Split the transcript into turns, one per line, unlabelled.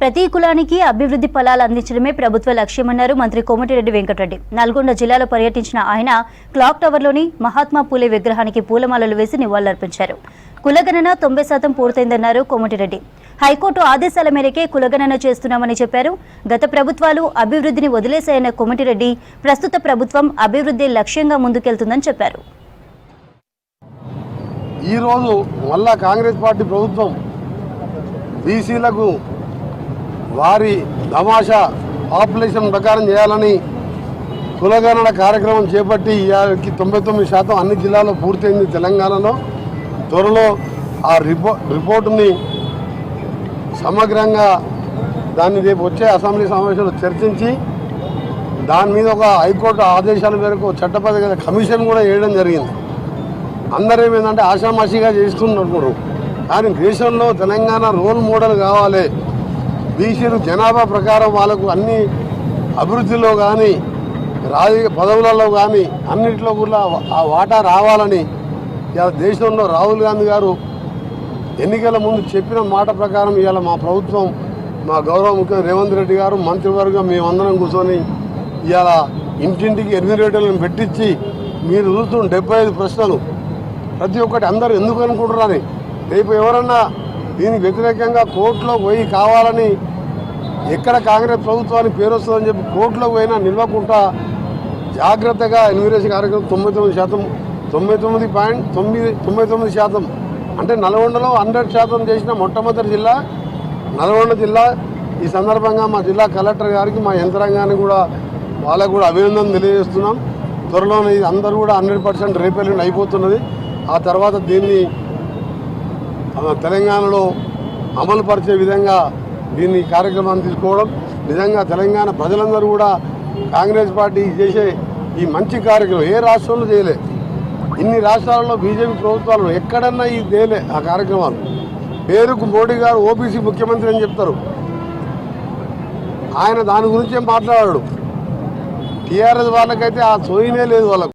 ప్రతి కులానికి అభివృద్ధి ఫలాలు అందించడమే ప్రభుత్వ లక్ష్యమన్నారు మంత్రి కోమటిరెడ్డి వెంకటరెడ్డి. నల్గొండ జిల్లాలో పర్యటించిన ఆయన క్లాక్ టవర్లోని మహాత్మా పూలే విగ్రహానికి పూలమాలలు వేసి నివాళులర్పించారు. కులగణన 90% పూర్తయిందన్నారు కోమటిరెడ్డి. హైకోర్టు ఆదేశాల మేరకే కులగణన చేస్తున్నామని చెప్పారు. గత ప్రభుత్వాలు అభివృద్ధిని వదిలేశాయన్న కోమటిరెడ్డి ప్రస్తుత ప్రభుత్వం అభివృద్ధి లక్ష్యంగా ముందుకెళ్తుందని చెప్పారు.
ఈ రోజు మళ్ళా కాంగ్రెస్ పార్టీ ప్రభుత్వం బీసీలకు వారి తమాషా పాపులేషన్ ప్రకారం చేయాలని కులగణన కార్యక్రమం చేపట్టి 99% అన్ని జిల్లాల్లో పూర్తయింది. తెలంగాణలో త్వరలో ఆ రిపోర్టుని సమగ్రంగా దాన్ని రేపు వచ్చే అసెంబ్లీ సమావేశంలో చర్చించి దాని మీద ఒక హైకోర్టు ఆదేశాల మేరకు చట్టబద్ధ కమిషన్ కూడా వేయడం జరిగింది. అందరూ ఏమైందంటే ఆషామాషిగా చేసుకున్నారు. కానీ దేశంలో తెలంగాణ రోల్ మోడల్ కావాలి. బీసీలు జనాభా ప్రకారం వాళ్ళకు అన్ని అభివృద్ధిలో కానీ రాజకీయ పదవులలో కానీ అన్నింటిలో కూడా ఆ వాటా రావాలని ఇవాళ దేశంలో రాహుల్ గాంధీ గారు ఎన్నికల ముందు చెప్పిన మాట ప్రకారం ఇవాళ మా ప్రభుత్వం, మా గౌరవ ముఖ్యమంత్రి రేవంత్ రెడ్డి గారు, మంత్రివర్గం మేమందరం కూర్చొని ఇవాళ ఇంటింటికి ఎన్యూమరేటర్లను పెట్టించి మీరు చూస్తున్న 75 ప్రశ్నలు ప్రతి ఒక్కటి అందరూ ఎందుకు అనుకుంటున్నారని, రేపు ఎవరన్నా దీనికి వ్యతిరేకంగా కోర్టులో పోయి కావాలని ఎక్కడ కాంగ్రెస్ ప్రభుత్వానికి పేరు వస్తుందని చెప్పి కోర్టులో పోయినా నిలవకుండా జాగ్రత్తగా ఎన్యూమరేషన్ కార్యక్రమం 99.99% అంటే నల్గొండలో 100% చేసిన మొట్టమొదటి జిల్లా నల్గొండ జిల్లా. ఈ సందర్భంగా మా జిల్లా కలెక్టర్ గారికి, మా యంత్రాంగానికి కూడా వాళ్ళకు కూడా అభినందన తెలియజేస్తున్నాం. త్వరలోనే ఇది అందరూ కూడా 100% రేపెల్లుండి అయిపోతున్నది. ఆ తర్వాత దీన్ని తెలంగాణలో అమలు పరిచే విధంగా దీన్ని కార్యక్రమాన్ని తీసుకోవడం, నిజంగా తెలంగాణ ప్రజలందరూ కూడా కాంగ్రెస్ పార్టీ చేసే ఈ మంచి కార్యక్రమం ఏ రాష్ట్రంలో చేయలే. ఇన్ని రాష్ట్రాలలో బీజేపీ ప్రభుత్వాలు ఎక్కడన్నా ఈ చేయలే ఆ కార్యక్రమాలు. పేరుకు మోడీ గారు ఓబీసీ ముఖ్యమంత్రి అని చెప్తారు, ఆయన దాని గురించే మాట్లాడాడు. టీఆర్ఎస్ వాళ్ళకైతే ఆ సోయినే లేదు వాళ్ళకు.